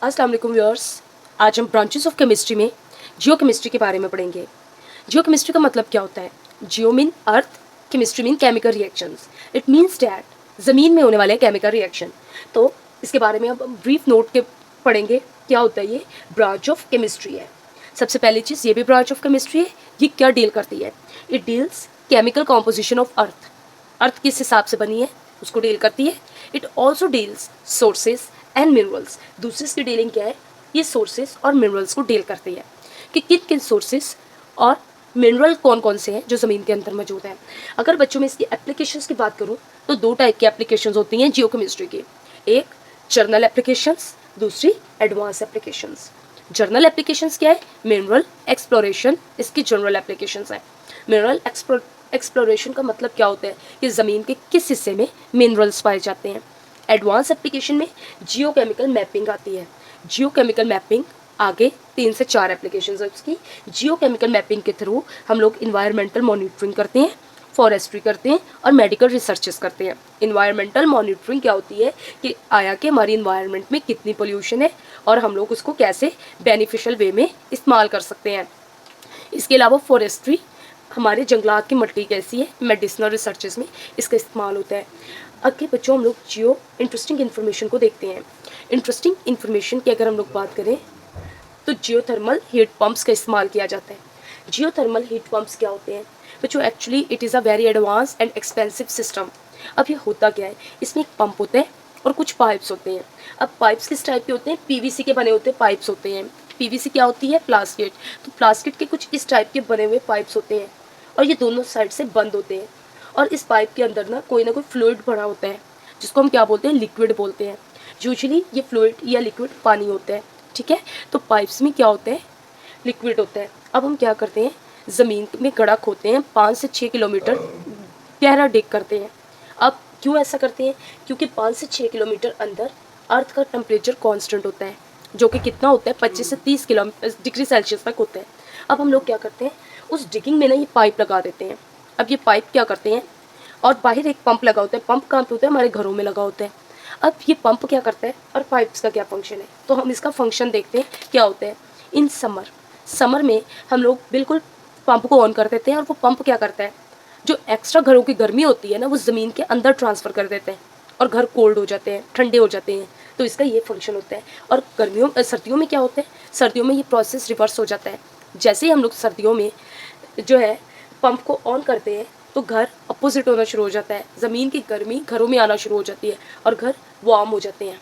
अस्सलाम वालेकुम व्यूअर्स। आज हम ब्रांचेस ऑफ केमिस्ट्री में जियो केमिस्ट्री के बारे में पढ़ेंगे। जियो केमिस्ट्री का मतलब क्या होता है? Geo mean earth, chemistry mean chemical reactions. It means that ज़मीन में होने वाले केमिकल रिएक्शन। तो इसके बारे में अब हम ब्रीफ नोट के पढ़ेंगे। क्या होता है ये? ब्रांच ऑफ केमिस्ट्री है। सबसे पहली चीज़, ये भी ब्रांच ऑफ केमिस्ट्री है। ये क्या डील करती है? It deals chemical composition of earth. Earth किस हिसाब से बनी है उसको डील करती है। It also deals sources and minerals. दूसरी इसकी डीलिंग क्या है? ये सोर्सेज और मिनरल्स को डील करती है कि किन किन सोर्सेज और मिनरल कौन कौन से हैं जो ज़मीन के अंदर मौजूद हैं। अगर बच्चों में इसकी एप्लीकेशंस की बात करूँ तो दो टाइप की एप्लीकेशंस होती हैं जियो केमिस्ट्री की। एक जर्नल एप्लीकेशंस, दूसरी एडवांस एप्लीकेशंस। जर्नल एप्लीकेशंस क्या है? मिनरल एक्सप्लोरेशन इसकी जनरल एप्लीकेशंस है। मिनरल एक्सप्लोरेशन का मतलब क्या होता है कि ज़मीन के किस हिस्से में मिनरल्स पाए जाते हैं। एडवांस एप्लीकेशन में जियोकेमिकल मैपिंग आती है। जियोकेमिकल मैपिंग आगे 3 से 4 एप्लीकेशन है उसकी। जियोकेमिकल मैपिंग के थ्रू हम लोग इन्वायरमेंटल मॉनिटरिंग करते हैं, फॉरेस्ट्री करते हैं और मेडिकल रिसर्चेस करते हैं। इन्वायरमेंटल मॉनिटरिंग क्या होती है कि आया कि हमारी इन्वायरमेंट में कितनी पोल्यूशन है और हम लोग उसको कैसे बेनिफिशियल वे में इस्तेमाल कर सकते हैं। इसके अलावा फॉरेस्ट्री, हमारे जंगलात की मिट्टी कैसी है, मेडिसिनल रिसर्चेस में इसका इस्तेमाल होता है। आगे बच्चों हम लोग जियो इंटरेस्टिंग इन्फॉर्मेशन को देखते हैं। इंटरेस्टिंग इन्फॉर्मेशन की अगर हम लोग बात करें तो जियोथर्मल हीट पंप्स का इस्तेमाल किया जाता है। जियोथर्मल हीट पंप्स क्या होते हैं बच्चों? Actually it is a very advance and expensive system. अब ये होता क्या है? इसमें एक पंप होता है और कुछ पाइप्स होते हैं। अब पाइप्स किस टाइप के होते हैं? पीवीसी के बने होते पाइप्स होते हैं। पीवीसी क्या होती है? प्लास्टिक। तो प्लास्टिक के कुछ इस टाइप के बने हुए पाइप्स होते हैं और ये दोनों साइड से बंद होते हैं और इस पाइप के अंदर ना कोई फ्लूइड भरा होता है जिसको हम क्या बोलते हैं? लिक्विड बोलते हैं। यूजुअली ये फ्लूइड या लिक्विड पानी होता है, ठीक है। तो पाइप्स में क्या होता है? लिक्विड होता है। अब हम क्या करते हैं? ज़मीन में गड्ढा खोदते हैं, 5 से 6 किलोमीटर गहरा डिग करते हैं। अब क्यों ऐसा करते हैं? क्योंकि 5 से 6 किलोमीटर अंदर अर्थ का टेम्परेचर कांस्टेंट होता है जो कि कितना होता है? 25 से 30 डिग्री सेल्सियस तक होता है। अब हम लोग क्या करते हैं? उस डिगिंग में ना ये पाइप लगा देते हैं। अब ये पाइप क्या करते हैं? और बाहर एक पंप लगा होता है। पंप कहाँ पे होता है? हमारे घरों में लगा होता है। अब ये पंप क्या करता है और पाइप्स का क्या फंक्शन है? तो हम इसका फंक्शन देखते हैं क्या होता है। इन समर में हम लोग बिल्कुल पंप को ऑन कर देते हैं और वो पंप क्या करता है? जो एक्स्ट्रा घरों की गर्मी होती है ना वो ज़मीन के अंदर ट्रांसफ़र कर देते हैं और घर कोल्ड हो जाते हैं, ठंडे हो जाते हैं। तो इसका ये फंक्शन होता है। और सर्दियों में क्या होता है? सर्दियों में ये प्रोसेस रिवर्स हो जाता है। जैसे ही हम लोग सर्दियों में जो है पंप को ऑन करते हैं तो घर अपोजिट होना शुरू हो जाता है। ज़मीन की गर्मी घरों में आना शुरू हो जाती है और घर वार्म हो जाते हैं।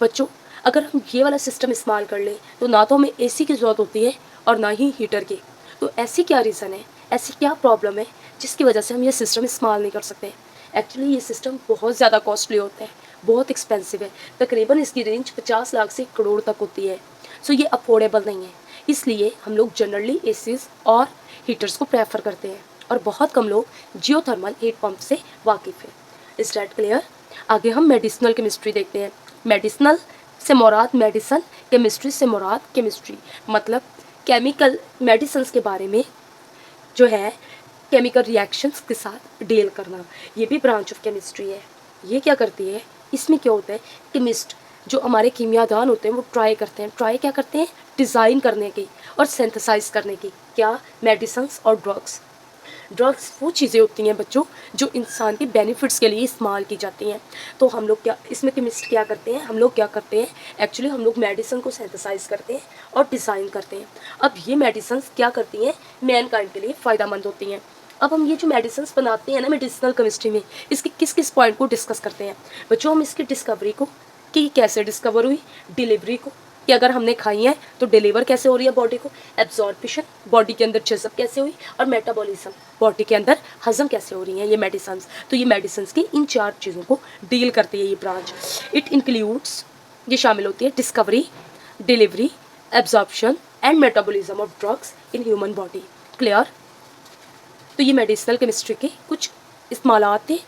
बच्चों, अगर हम ये वाला सिस्टम इस्तेमाल कर लें तो ना तो हमें एसी की ज़रूरत होती है और ना ही हीटर की। तो ऐसी क्या रीज़न है, ऐसी क्या प्रॉब्लम है जिसकी वजह से हम ये सिस्टम इस्तेमाल नहीं कर सकते? एक्चुअली ये सिस्टम बहुत ज़्यादा कॉस्टली होता है, बहुत एक्सपेंसिव है। तकरीबन इसकी रेंज 50 लाख से 1 करोड़ तक होती है। सो ये अफोर्डेबल नहीं है। इसलिए हम लोग जनरली एसीज और हीटर्स को प्रेफर करते हैं और बहुत कम लोग जियोथर्मल हीट पंप से वाकिफ़ है। Is that clear? आगे हम मेडिसिनल केमिस्ट्री देखते हैं। मेडिसिनल से मुराद मेडिसन, केमिस्ट्री से मुराद केमिस्ट्री, मतलब केमिकल मेडिसिन्स के बारे में जो है केमिकल रिएक्शंस के साथ डील करना। ये भी ब्रांच ऑफ केमिस्ट्री है। ये क्या करती है? इसमें क्या होता है? केमिस्ट जो हमारे कीमियादान होते हैं वो ट्राई करते हैं। ट्राई क्या करते हैं? डिज़ाइन करने की और सिंथेसाइज करने की। क्या? मेडिसिन्स और ड्रग्स। ड्रग्स वो चीज़ें होती हैं बच्चों जो इंसान के बेनिफिट्स के लिए इस्तेमाल की जाती हैं। तो हम लोग क्या इसमें केमिस्ट क्या करते हैं? हम लोग क्या करते हैं? एक्चुअली हम लोग मेडिसिन को सिंथेसाइज करते हैं और डिज़ाइन करते हैं। अब ये मेडिसिन क्या करती हैं? मैनकाइंड के लिए फ़ायदेमंद होती हैं। अब हम ये जो मेडिसिन बनाते हैं ना मेडिसिनल केमिस्ट्री में, इसके किस किस पॉइंट को डिस्कस करते हैं बच्चों? हम इसकी डिस्कवरी को, कि कैसे डिस्कवर हुई, डिलीवरी को, कि अगर हमने खाई है तो डिलीवर कैसे हो रही है बॉडी को, एब्जॉर्प्शन बॉडी के अंदर जज़ब कैसे हुई, और मेटाबॉलिज्म बॉडी के अंदर हजम कैसे हो रही हैं ये मेडिसिन। तो ये मेडिसिन की इन 4 चीज़ों को डील करती है ये ब्रांच। इट इंक्लूड्स, ये शामिल होती है discovery, delivery, absorption and metabolism of drugs in human body. Clear? तो ये मेडिसिनल केमिस्ट्री के कुछ इस्तेमालात थे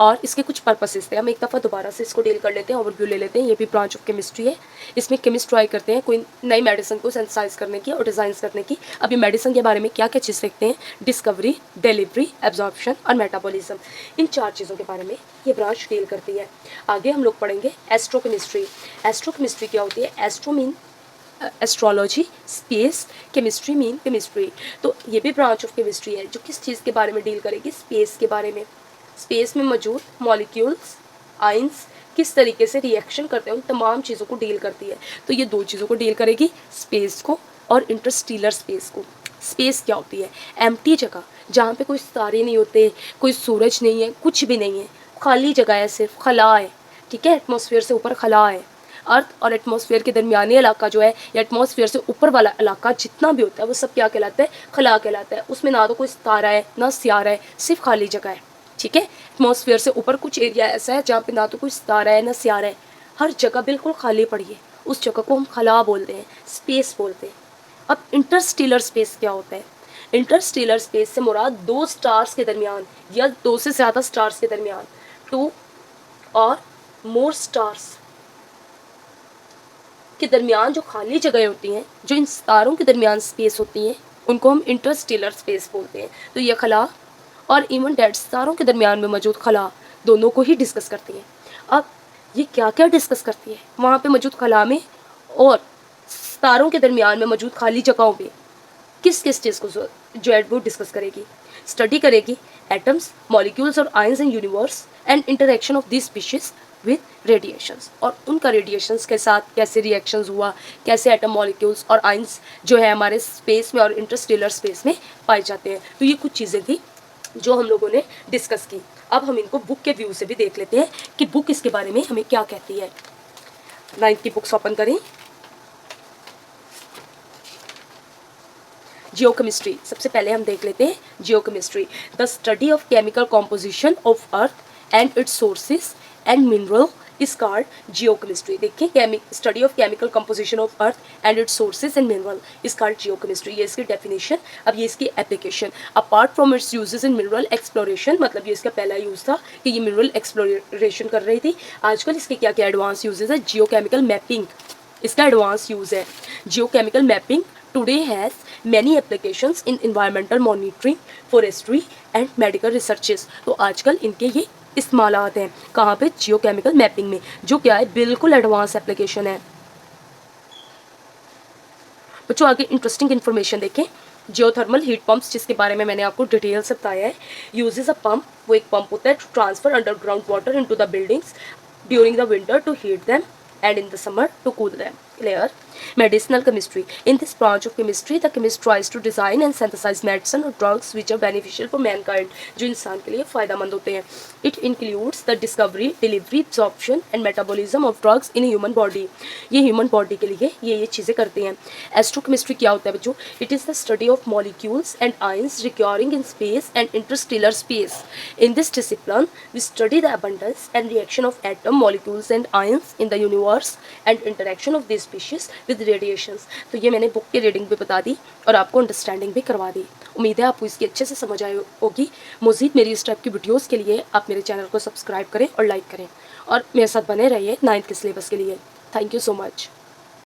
और इसके कुछ पर्पसेस थे। हम एक दफ़ा दोबारा से इसको डील कर लेते हैं, ओवरव्यू ले लेते हैं। ये भी ब्रांच ऑफ केमिस्ट्री है। इसमें केमिस्ट ट्राई करते हैं कोई नई मेडिसिन को सिंथेसाइज करने की और डिज़ाइन करने की। अभी मेडिसिन के बारे में क्या क्या चीज़ देखते हैं, डिस्कवरी, डिलीवरी, एब्जॉर्प्शन और मेटाबॉलिज्म। इन 4 चीज़ों के बारे में ये ब्रांच डील करती है। आगे हम लोग पढ़ेंगे एस्ट्रोकेमिस्ट्री। एस्ट्रोकेमिस्ट्री क्या होती है? Astro mean astrology, space, chemistry mean chemistry. तो ये भी ब्रांच ऑफ केमिस्ट्री है जो किस चीज़ के बारे में डील करेगी? स्पेस के बारे में। स्पेस में मौजूद मॉलिक्यूल्स, आइंस किस तरीके से रिएक्शन करते हैं, उन तमाम चीज़ों को डील करती है। तो ये 2 चीज़ों को डील करेगी, स्पेस को और इंटरस्टेलर स्पेस को। स्पेस क्या होती है? एम्प्टी जगह, जहाँ पे कोई तारे नहीं होते, कोई सूरज नहीं है, कुछ भी नहीं है, खाली जगह है, सिर्फ खला है। ठीक है, एटमॉस्फेयर से ऊपर खला है। अर्थ और एटमॉस्फेयर के दरमियानी इलाका जो है, या एटमॉस्फेयर से ऊपर वाला इलाका जितना भी होता है, वो सब क्या कहलाता है? खला कहलाता है। उसमें ना तो कोई तारा है, ना सियारा है, सिर्फ खाली जगह है। ठीक है, एटमॉस्फेयर से ऊपर कुछ एरिया ऐसा है जहाँ पे ना तो कोई तारा है, ना सियारा है, हर जगह बिल्कुल खाली पड़ी है। उस जगह को हम खला बोलते हैं, स्पेस बोलते हैं। अब इंटरस्टेलर स्पेस क्या होता है? इंटरस्टेलर स्पेस से मुराद 2 स्टार्स के दरमियान या 2 से ज़्यादा स्टार्स के दरमियान, 2 और मोर स्टार्स के दरमियान जो खाली जगह होती हैं, जो इन सितारों के दरमियान स्पेस होती हैं, उनको हम इंटरस्टेलर स्पेस बोलते हैं। तो ये खला और इवन डेड सितारों के दरमियान में मौजूद खला, दोनों को ही डिस्कस करती है। अब ये क्या क्या डिस्कस करती है? वहाँ पे मौजूद खला में और सितारों के दरमियान में मौजूद खाली जगहों पे किस किस चीज़ को जो है वो डिस्कस करेगी, स्टडी करेगी। एटम्स, मॉलिक्यूल्स और ions in universe and interaction of this species with radiations, और उनका रेडिएशंस के साथ कैसे रिएक्शंस हुआ, कैसे एटम, मॉलिक्यूल्स और आयंस जो है हमारे स्पेस में और इंटरस्टेलर स्पेस में पाए जाते हैं। तो ये कुछ चीज़ें थी जो हम लोगों ने डिस्कस की। अब हम इनको बुक के व्यू से भी देख लेते हैं कि बुक इसके बारे में हमें क्या कहती है। 9th की बुक्स ओपन करें। जियोकेमिस्ट्री, सबसे पहले हम देख लेते हैं geochemistry. The study of chemical composition of earth and its sources and mineral is called geochemistry. देखिए, study of chemical composition of earth and its sources and mineral is called geochemistry. ये इसकी definition. अब ये इसकी application. Apart from its uses in mineral exploration, मतलब ये इसका पहला यूज़ था कि ये मिनरल एक्सप्लोरेशन कर रही थी। आजकल इसके क्या क्या एडवांस यूजेस है? जियोकेमिकल मैपिंग इसका एडवांस यूज़ है। Geochemical mapping today has many applications in environmental monitoring, forestry and medical researches। तो आजकल इनके ये इस्तेमालात हैं कहाँ पे? जियोकेमिकल मैपिंग में, जो क्या है बिल्कुल एडवांस एप्लीकेशन है। बच्चों आगे इंटरेस्टिंग इन्फॉर्मेशन देखें। जियोथर्मल हीट पंप्स, जिसके बारे में मैंने आपको डिटेल से बताया है। यूजेस अ पंप, वो एक पंप होता है to transfer underground water into the buildings during the winter to heat them and in the summer to cool them. Clear? Medicinal chemistry. In this branch of chemistry, the chemist tries to design and synthesize medicine or drugs which are beneficial for mankind, जो इंसान के लिए फ़ायदेमंद होते हैं. It includes the discovery, delivery, absorption and metabolism of drugs in a human body. ये human body के लिए ये चीज़ें करते हैं. Astrochemistry क्या होता है बच्चों? It is the study of molecules and ions recurring in space and interstellar space. In this discipline, we study the abundance and reaction of atom, molecules and ions in the universe and interaction of these species with radiations। तो ये मैंने book की reading भी बता दी और आपको understanding भी करवा दी। उम्मीद है आपको इसकी अच्छे से समझ आई होगी। मज़ीद मेरी इस टाइप की वीडियोस के लिए आप मेरे चैनल को सब्सक्राइब करें और लाइक करें और मेरे साथ बने रहिए 9th के सिलेबस के लिए। Thank you so much.